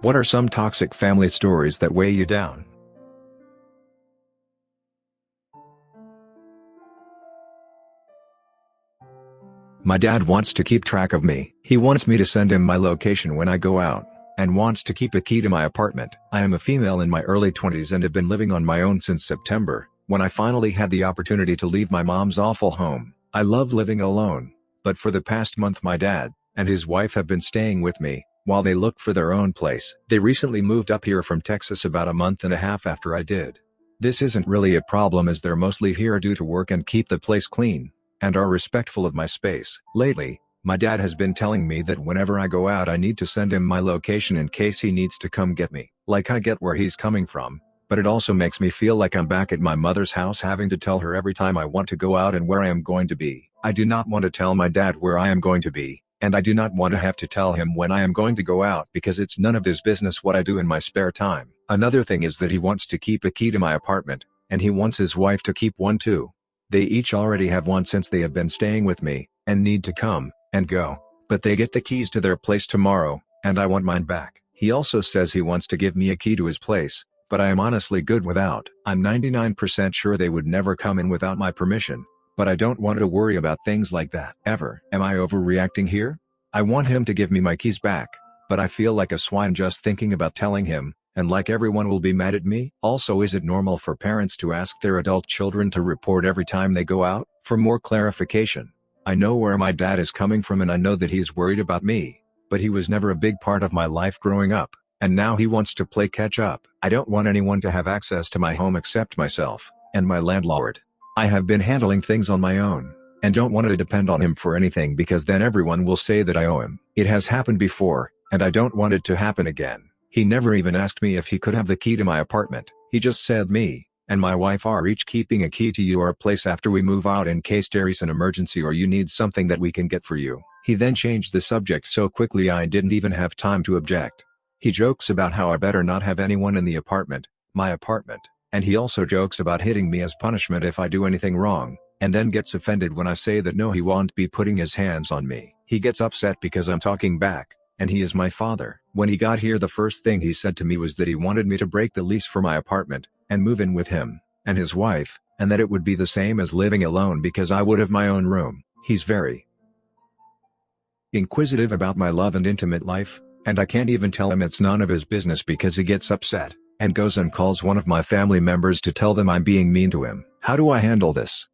What are some toxic family stories that weigh you down? My dad wants to keep track of me. He wants me to send him my location when I go out, and wants to keep a key to my apartment. I am a female in my early 20s and have been living on my own since September, when I finally had the opportunity to leave my mom's awful home. I love living alone, but for the past month my dad and his wife have been staying with me, while they look for their own place. They recently moved up here from Texas about a month and a half after I did. This isn't really a problem as they're mostly here due to work and keep the place clean, and are respectful of my space. Lately, my dad has been telling me that whenever I go out I need to send him my location in case he needs to come get me. Like, I get where he's coming from, but it also makes me feel like I'm back at my mother's house having to tell her every time I want to go out and where I am going to be. I do not want to tell my dad where I am going to be, and I do not want to have to tell him when I am going to go out because it's none of his business what I do in my spare time. Another thing is that he wants to keep a key to my apartment, and he wants his wife to keep one too. They each already have one since they have been staying with me, and need to come and go, but they get the keys to their place tomorrow, and I want mine back. He also says he wants to give me a key to his place, but I am honestly good without. I'm 99% sure they would never come in without my permission, but I don't want to worry about things like that ever. Am I overreacting here? I want him to give me my keys back, but I feel like a swine just thinking about telling him, and like everyone will be mad at me. Also, is it normal for parents to ask their adult children to report every time they go out? For more clarification, I know where my dad is coming from and I know that he's worried about me, but he was never a big part of my life growing up, and now he wants to play catch up. I don't want anyone to have access to my home except myself and my landlord. I have been handling things on my own, and don't want to depend on him for anything because then everyone will say that I owe him. It has happened before, and I don't want it to happen again. He never even asked me if he could have the key to my apartment. He just said me and my wife are each keeping a key to your place after we move out in case there is an emergency or you need something that we can get for you. He then changed the subject so quickly I didn't even have time to object. He jokes about how I better not have anyone in the apartment, my apartment, and he also jokes about hitting me as punishment if I do anything wrong, and then gets offended when I say that no, he won't be putting his hands on me. He gets upset because I'm talking back, and he is my father. When he got here the first thing he said to me was that he wanted me to break the lease for my apartment, and move in with him and his wife, and that it would be the same as living alone because I would have my own room. He's very inquisitive about my love and intimate life, and I can't even tell him it's none of his business because he gets upset, and goes and calls one of my family members to tell them I'm being mean to him. How do I handle this?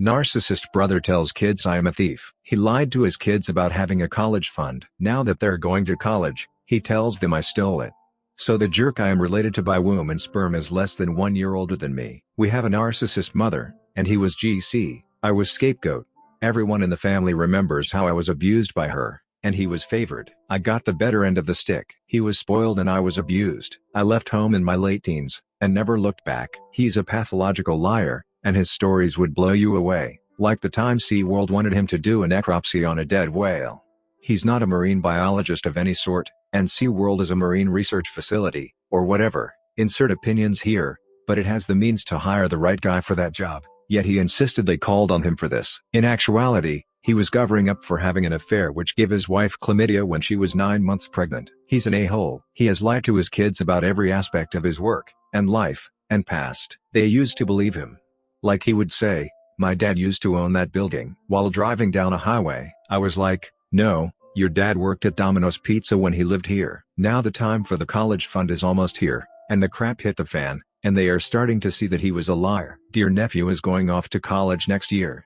Narcissist brother tells kids I am a thief. He lied to his kids about having a college fund. Now that they're going to college, he tells them I stole it. So the jerk I am related to by womb and sperm is less than 1 year older than me. We have a narcissist mother, and he was GC. I was scapegoat. Everyone in the family remembers how I was abused by her, and he was favored. I got the better end of the stick. He was spoiled and I was abused. I left home in my late teens, and never looked back. He's a pathological liar, and his stories would blow you away, like the time SeaWorld wanted him to do a necropsy on a dead whale. He's not a marine biologist of any sort, and SeaWorld is a marine research facility, or whatever, insert opinions here, but it has the means to hire the right guy for that job, yet he insisted they called on him for this. In actuality, he was covering up for having an affair which gave his wife chlamydia when she was 9 months pregnant. He's an a-hole. He has lied to his kids about every aspect of his work, and life, and past. They used to believe him. Like he would say, "My dad used to own that building." While driving down a highway, I was like, "No, your dad worked at Domino's Pizza when he lived here." Now the time for the college fund is almost here, and the crap hit the fan, and they are starting to see that he was a liar. Dear nephew is going off to college next year.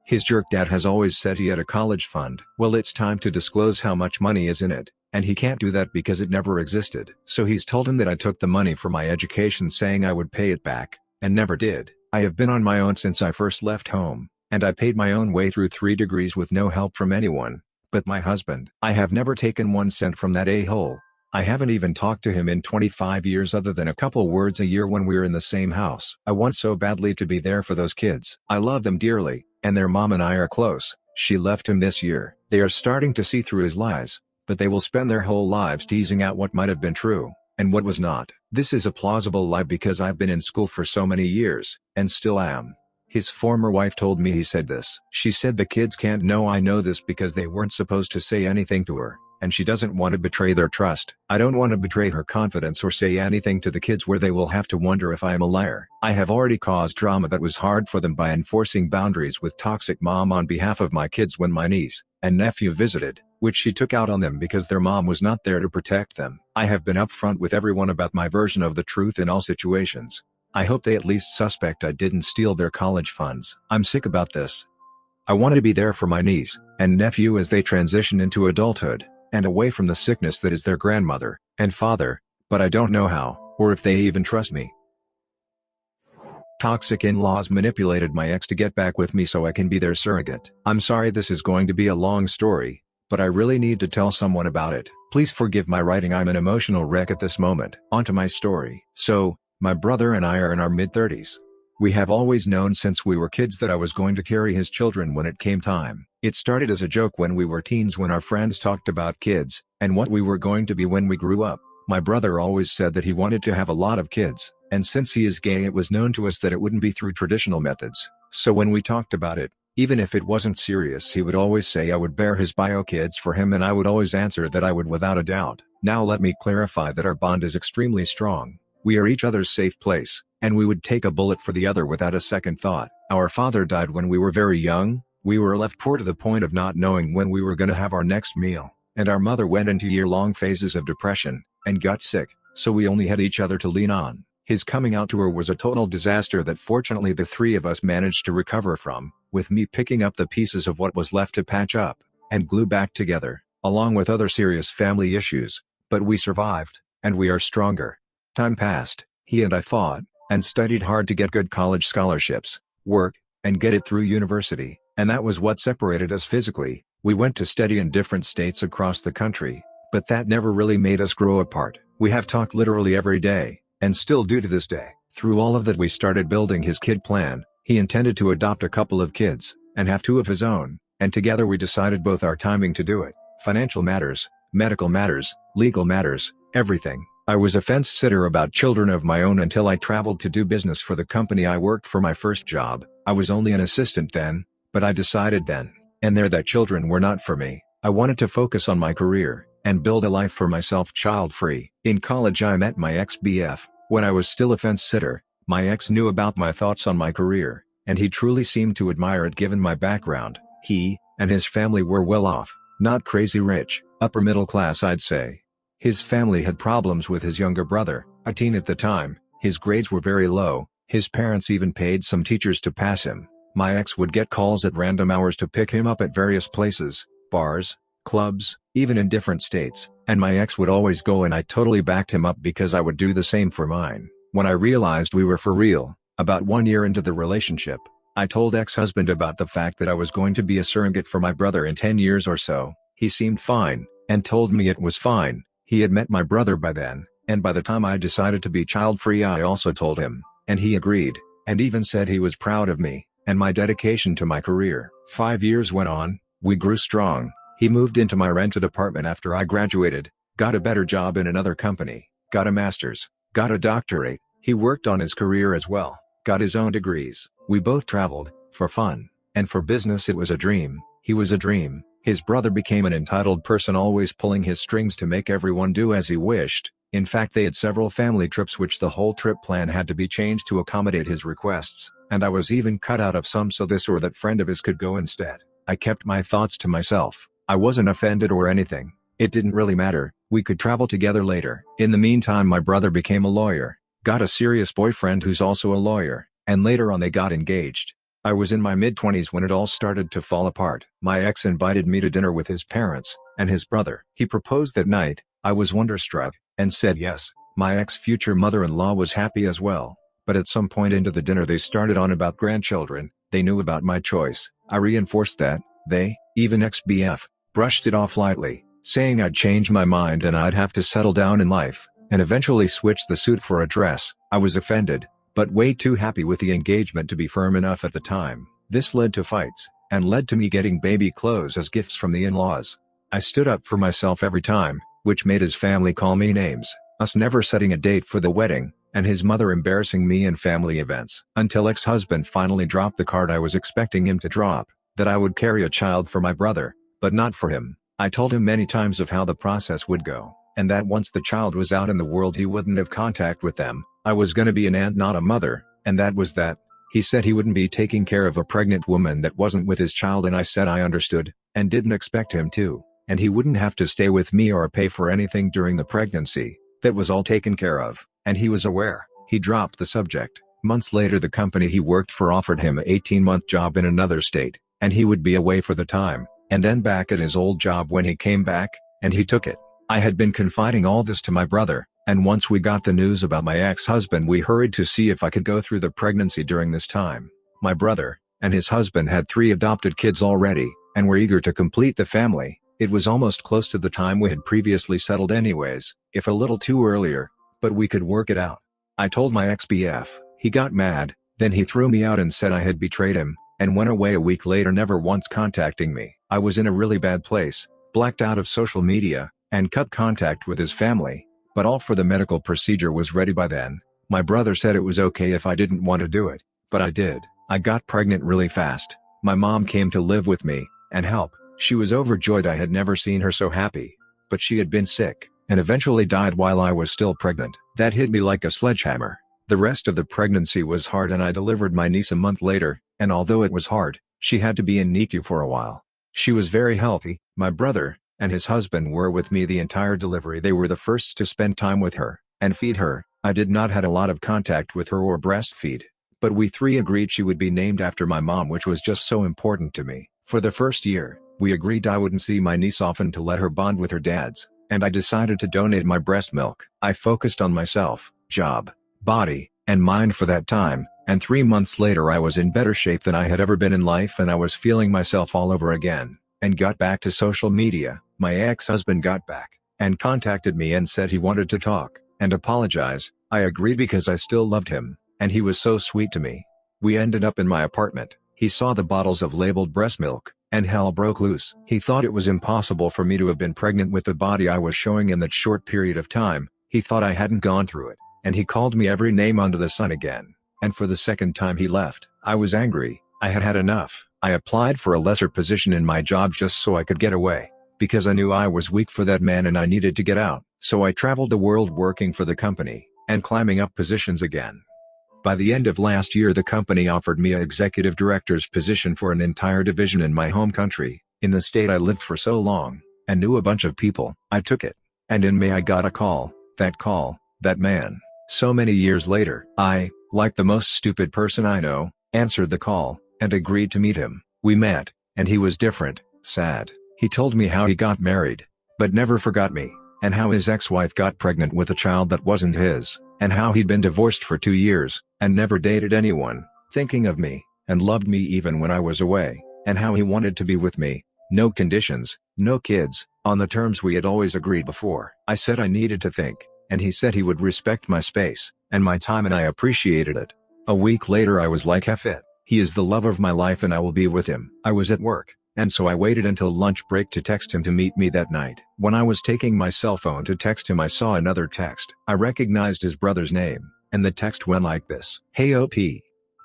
His jerk dad has always said he had a college fund. Well, it's time to disclose how much money is in it, and he can't do that because it never existed. So he's told him that I took the money for my education saying I would pay it back, and never did. I have been on my own since I first left home, and I paid my own way through 3 degrees with no help from anyone but my husband. I have never taken 1 cent from that a-hole. I haven't even talked to him in 25 years other than a couple words a year when we're in the same house. I want so badly to be there for those kids. I love them dearly, and their mom and I are close. She left him this year. They are starting to see through his lies, but they will spend their whole lives teasing out what might have been true, and what was not. This is a plausible lie because I've been in school for so many years, and still am. His former wife told me he said this. She said the kids can't know I know this because they weren't supposed to say anything to her, and she doesn't want to betray their trust. I don't want to betray her confidence or say anything to the kids where they will have to wonder if I am a liar. I have already caused drama that was hard for them by enforcing boundaries with toxic mom on behalf of my kids when my niece and nephew visited, which she took out on them because their mom was not there to protect them. I have been upfront with everyone about my version of the truth in all situations. I hope they at least suspect I didn't steal their college funds. I'm sick about this. I wanted to be there for my niece and nephew as they transition into adulthood, and away from the sickness that is their grandmother and father, but I don't know how, or if they even trust me. Toxic in-laws manipulated my ex to get back with me so I can be their surrogate. I'm sorry this is going to be a long story, but I really need to tell someone about it. Please forgive my writing, I'm an emotional wreck at this moment. On to my story. So, my brother and I are in our mid-30s. We have always known since we were kids that I was going to carry his children when it came time. It started as a joke when we were teens when our friends talked about kids, and what we were going to be when we grew up. My brother always said that he wanted to have a lot of kids, and since he is gay it was known to us that it wouldn't be through traditional methods. So when we talked about it, even if it wasn't serious, he would always say I would bear his bio kids for him, and I would always answer that I would without a doubt. Now let me clarify that our bond is extremely strong. We are each other's safe place, and we would take a bullet for the other without a second thought. Our father died when we were very young. We were left poor to the point of not knowing when we were going to have our next meal, and our mother went into year-long phases of depression and got sick, so we only had each other to lean on. His coming out to her was a total disaster that fortunately the three of us managed to recover from, with me picking up the pieces of what was left to patch up and glue back together, along with other serious family issues, but we survived, and we are stronger. Time passed, he and I fought and studied hard to get good college scholarships, work, and get it through university, and that was what separated us physically. We went to study in different states across the country, but that never really made us grow apart. We have talked literally every day, and still do to this day. Through all of that we started building his kid plan. He intended to adopt a couple of kids, and have two of his own, and together we decided both our timing to do it. Financial matters, medical matters, legal matters, everything. I was a fence sitter about children of my own until I traveled to do business for the company I worked for my first job. I was only an assistant then, but I decided then and there that children were not for me. I wanted to focus on my career and build a life for myself child-free. In college I met my ex-BF. When I was still a fence sitter, my ex knew about my thoughts on my career, and he truly seemed to admire it given my background. He and his family were well off, not crazy rich, upper middle class I'd say. His family had problems with his younger brother, a teen at the time. His grades were very low. His parents even paid some teachers to pass him. My ex would get calls at random hours to pick him up at various places, bars, clubs, even in different states, and my ex would always go, and I totally backed him up because I would do the same for mine. When I realized we were for real, about 1 year into the relationship, I told ex-husband about the fact that I was going to be a surrogate for my brother in 10 years or so. He seemed fine, and told me it was fine. He had met my brother by then, and by the time I decided to be child-free I also told him, and he agreed, and even said he was proud of me and my dedication to my career. 5 years went on, we grew strong. He moved into my rented apartment after I graduated, got a better job in another company, got a master's, got a doctorate. He worked on his career as well, got his own degrees. We both traveled, for fun, and for business. It was a dream. He was a dream. His brother became an entitled person, always pulling his strings to make everyone do as he wished. In fact, they had several family trips which the whole trip plan had to be changed to accommodate his requests, and I was even cut out of some so this or that friend of his could go instead. I kept my thoughts to myself. I wasn't offended or anything. It didn't really matter. We could travel together later. In the meantime, my brother became a lawyer, got a serious boyfriend who's also a lawyer, and later on they got engaged. I was in my mid-20s when it all started to fall apart. My ex invited me to dinner with his parents and his brother. He proposed that night. I was wonderstruck and said yes. My ex-future mother-in-law was happy as well, but at some point into the dinner they started on about grandchildren. They knew about my choice. I reinforced that. They, even ex-BF, brushed it off lightly, saying I'd change my mind and I'd have to settle down in life, and eventually switch the suit for a dress. I was offended, but way too happy with the engagement to be firm enough at the time. This led to fights, and led to me getting baby clothes as gifts from the in-laws. I stood up for myself every time, which made his family call me names, us never setting a date for the wedding, and his mother embarrassing me in family events. Until ex-husband finally dropped the card I was expecting him to drop, that I would carry a child for my brother, but not for him. I told him many times of how the process would go, and that once the child was out in the world he wouldn't have contact with them. I was gonna be an aunt, not a mother, and that was that. He said he wouldn't be taking care of a pregnant woman that wasn't with his child, and I said I understood, and didn't expect him to, and he wouldn't have to stay with me or pay for anything during the pregnancy. That was all taken care of, and he was aware. He dropped the subject. Months later the company he worked for offered him an 18-month job in another state, and he would be away for the time, and then back at his old job when he came back, and he took it. I had been confiding all this to my brother, and once we got the news about my ex-husband we hurried to see if I could go through the pregnancy during this time. My brother and his husband had 3 adopted kids already, and were eager to complete the family. It was almost close to the time we had previously settled anyways, if a little too earlier, but we could work it out. I told my ex-BF, he got mad, then he threw me out and said I had betrayed him, and went away a week later, never once contacting me. I was in a really bad place, blacked out of social media, and cut contact with his family, but all for the medical procedure was ready by then. My brother said it was okay if I didn't want to do it, but I did. I got pregnant really fast. My mom came to live with me, and help. She was overjoyed. I had never seen her so happy. But she had been sick, and eventually died while I was still pregnant. That hit me like a sledgehammer. The rest of the pregnancy was hard, and I delivered my niece a month later, and although it was hard, she had to be in NICU for a while. She was very healthy. My brother and his husband were with me the entire delivery. They were the first to spend time with her and feed her. I did not had a lot of contact with her or breastfeed, but we 3 agreed she would be named after my mom, which was just so important to me. For the first year, we agreed I wouldn't see my niece often to let her bond with her dads, and I decided to donate my breast milk. I focused on myself, job, body, and mind for that time, and 3 months later I was in better shape than I had ever been in life, and I was feeling myself all over again, and got back to social media. My ex-husband got back, and contacted me and said he wanted to talk, and apologize. I agreed because I still loved him, and he was so sweet to me. We ended up in my apartment. He saw the bottles of labeled breast milk, and hell broke loose. He thought it was impossible for me to have been pregnant with the body I was showing in that short period of time. He thought I hadn't gone through it, and he called me every name under the sun again. And for the second time he left. I was angry. I had had enough. I applied for a lesser position in my job just so I could get away, because I knew I was weak for that man and I needed to get out. So I traveled the world working for the company, and climbing up positions again. By the end of last year the company offered me an executive director's position for an entire division in my home country, in the state I lived for so long, and knew a bunch of people. I took it. And in May I got a call. That man. So many years later, I, like the most stupid person I know, answered the call, and agreed to meet him. We met, and he was different, sad. He told me how he got married, but never forgot me, and how his ex-wife got pregnant with a child that wasn't his, and how he'd been divorced for 2 years, and never dated anyone, thinking of me, and loved me even when I was away, and how he wanted to be with me, no conditions, no kids, on the terms we had always agreed before. I said I needed to think, and he said he would respect my space, and my time, and I appreciated it. A week later I was like, F it. He is the love of my life and I will be with him. I was at work, and so I waited until lunch break to text him to meet me that night. When I was taking my cell phone to text him I saw another text. I recognized his brother's name, and the text went like this. Hey OP.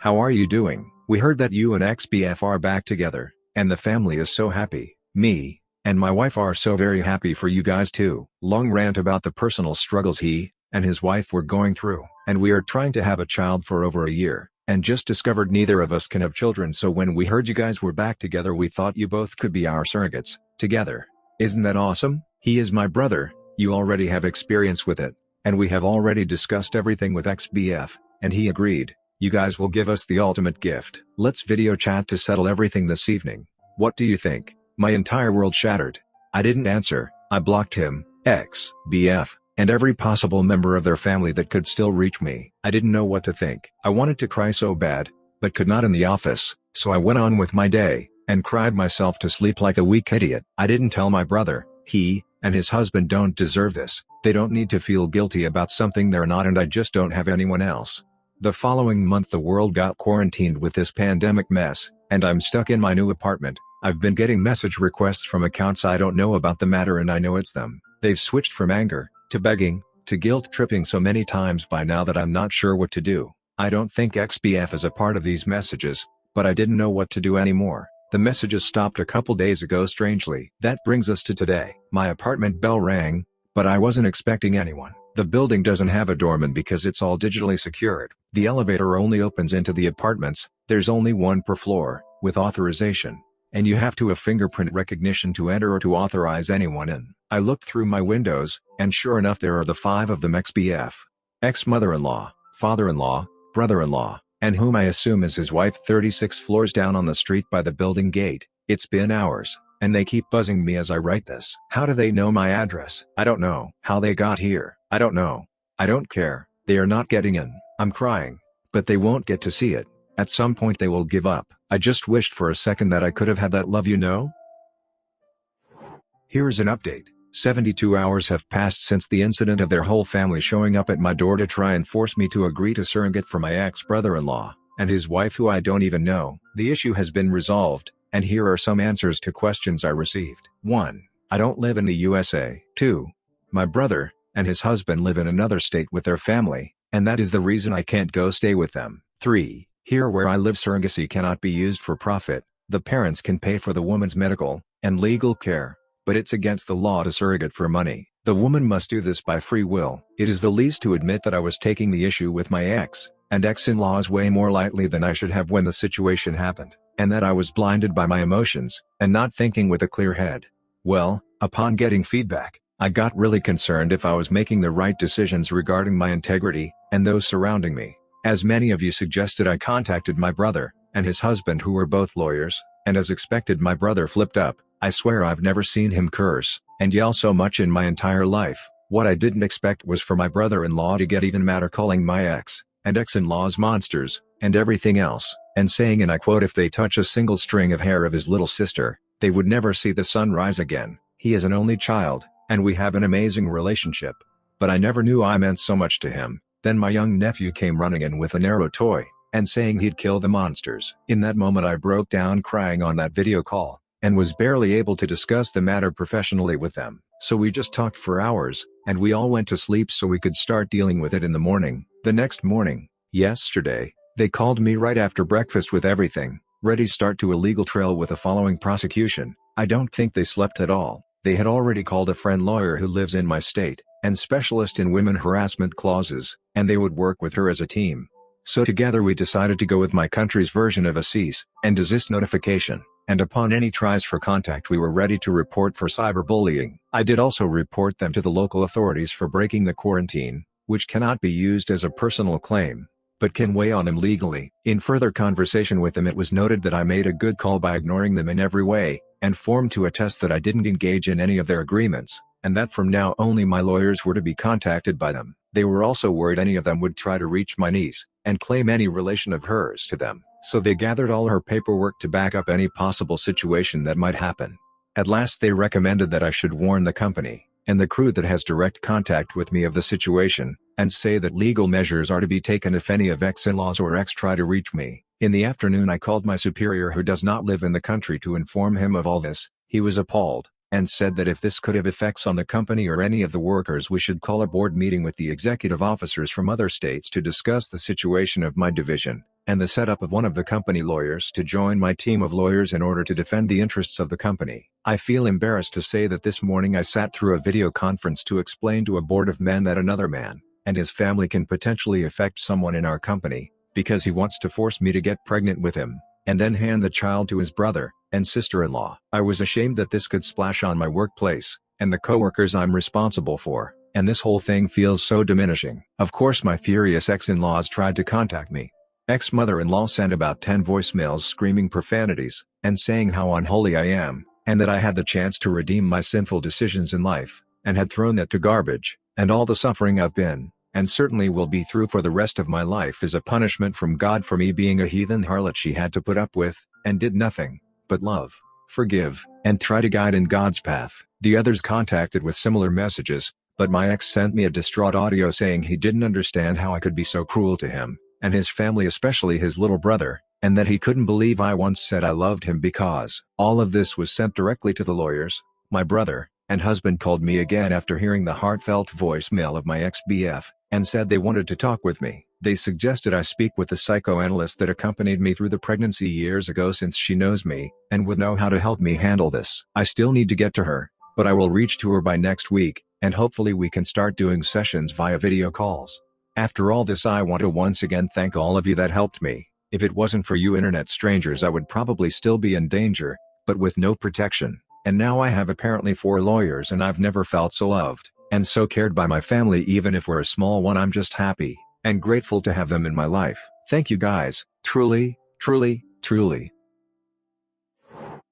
How are you doing? We heard that you and ex-BF are back together, and the family is so happy. Me and my wife are so very happy for you guys too. Long rant about the personal struggles he and his wife were going through. And we are trying to have a child for over a year, and just discovered neither of us can have children, so when we heard you guys were back together we thought you both could be our surrogates, together. Isn't that awesome? He is my brother, you already have experience with it, and we have already discussed everything with ex-BF, and he agreed. You guys will give us the ultimate gift. Let's video chat to settle everything this evening. What do you think? My entire world shattered. I didn't answer. I blocked him, ex-BF, and every possible member of their family that could still reach me. I didn't know what to think. I wanted to cry so bad, but could not in the office, so I went on with my day, and cried myself to sleep like a weak idiot. I didn't tell my brother. He and his husband don't deserve this. They don't need to feel guilty about something they're not, and I just don't have anyone else. The following month the world got quarantined with this pandemic mess, and I'm stuck in my new apartment. I've been getting message requests from accounts I don't know about the matter, and I know it's them. They've switched from anger to begging, to guilt tripping so many times by now that I'm not sure what to do. I don't think ex-BF is a part of these messages, but I didn't know what to do anymore. The messages stopped a couple days ago strangely. That brings us to today. My apartment bell rang, but I wasn't expecting anyone. The building doesn't have a doorman because it's all digitally secured. The elevator only opens into the apartments, there's only one per floor, with authorization. And you have to have fingerprint recognition to enter or to authorize anyone in. I looked through my windows, and sure enough there are the 5 of them: ex-BF, ex-mother-in-law, father-in-law, brother-in-law, and whom I assume is his wife, 36 floors down on the street by the building gate. It's been hours, and they keep buzzing me as I write this. How do they know my address? I don't know. How they got here? I don't know. I don't care. They are not getting in. I'm crying. But they won't get to see it. At some point they will give up. I just wished for a second that I could have had that love, you know? Here's an update. 72 hours have passed since the incident of their whole family showing up at my door to try and force me to agree to surrogate for my ex-brother-in-law, and his wife who I don't even know. The issue has been resolved, and here are some answers to questions I received. 1. I don't live in the USA. 2. My brother and his husband live in another state with their family, and that is the reason I can't go stay with them. 3. Here where I live, surrogacy cannot be used for profit. The parents can pay for the woman's medical and legal care, but it's against the law to surrogate for money. The woman must do this by free will. It is the least to admit that I was taking the issue with my ex and ex-in-laws way more lightly than I should have when the situation happened, and that I was blinded by my emotions and not thinking with a clear head. Well, upon getting feedback, I got really concerned if I was making the right decisions regarding my integrity and those surrounding me. As many of you suggested, I contacted my brother and his husband, who were both lawyers, and as expected my brother flipped up. I swear I've never seen him curse and yell so much in my entire life. What I didn't expect was for my brother-in-law to get even madder, calling my ex and ex-in-laws monsters and everything else, and saying, and I quote, if they touch a single string of hair of his little sister, they would never see the sun rise again. He is an only child, and we have an amazing relationship. But I never knew I meant so much to him. Then my young nephew came running in with an arrow toy, and saying he'd kill the monsters. In that moment I broke down crying on that video call, and was barely able to discuss the matter professionally with them. So we just talked for hours, and we all went to sleep so we could start dealing with it in the morning. The next morning, yesterday, they called me right after breakfast with everything ready, start to a legal trail with a following prosecution. I don't think they slept at all. They had already called a friend lawyer who lives in my state, and specialist in women harassment clauses, and they would work with her as a team. So together we decided to go with my country's version of a cease and desist notification, and upon any tries for contact we were ready to report for cyberbullying. I did also report them to the local authorities for breaking the quarantine, which cannot be used as a personal claim, but can weigh on them legally. In further conversation with them it was noted that I made a good call by ignoring them in every way, and formed to attest that I didn't engage in any of their agreements, and that from now only my lawyers were to be contacted by them. They were also worried any of them would try to reach my niece and claim any relation of hers to them, so they gathered all her paperwork to back up any possible situation that might happen. At last they recommended that I should warn the company and the crew that has direct contact with me of the situation, and say that legal measures are to be taken if any of ex-in-laws or ex try to reach me. In the afternoon I called my superior, who does not live in the country, to inform him of all this. He was appalled, and said that if this could have effects on the company or any of the workers, we should call a board meeting with the executive officers from other states to discuss the situation of my division, and the setup of one of the company lawyers to join my team of lawyers in order to defend the interests of the company. I feel embarrassed to say that this morning I sat through a video conference to explain to a board of men that another man and his family can potentially affect someone in our company, because he wants to force me to get pregnant with him, and then hand the child to his brother and sister-in-law. I was ashamed that this could splash on my workplace and the coworkers I'm responsible for, and this whole thing feels so diminishing. Of course my furious ex-in-laws tried to contact me. Ex-mother-in-law sent about 10 voicemails screaming profanities and saying how unholy I am, and that I had the chance to redeem my sinful decisions in life, and had thrown that to garbage, and all the suffering I've been, and certainly will be through for the rest of my life, is a punishment from God for me being a heathen harlot she had to put up with, and did nothing but love, forgive, and try to guide in God's path. The others contacted with similar messages, but my ex sent me a distraught audio saying he didn't understand how I could be so cruel to him and his family, especially his little brother, and that he couldn't believe I once said I loved him, because all of this was sent directly to the lawyers. My brother and husband called me again after hearing the heartfelt voicemail of my ex-BF, and said they wanted to talk with me. They suggested I speak with the psychoanalyst that accompanied me through the pregnancy years ago since she knows me, and would know how to help me handle this. I still need to get to her, but I will reach to her by next week, and hopefully we can start doing sessions via video calls. After all this, I want to once again thank all of you that helped me. If it wasn't for you internet strangers, I would probably still be in danger, but with no protection. And now I have apparently 4 lawyers, and I've never felt so loved, and so cared by my family. Even if we're a small one, I'm just happy and grateful to have them in my life. Thank you guys, truly, truly, truly.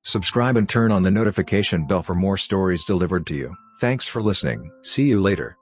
Subscribe and turn on the notification bell for more stories delivered to you. Thanks for listening. See you later.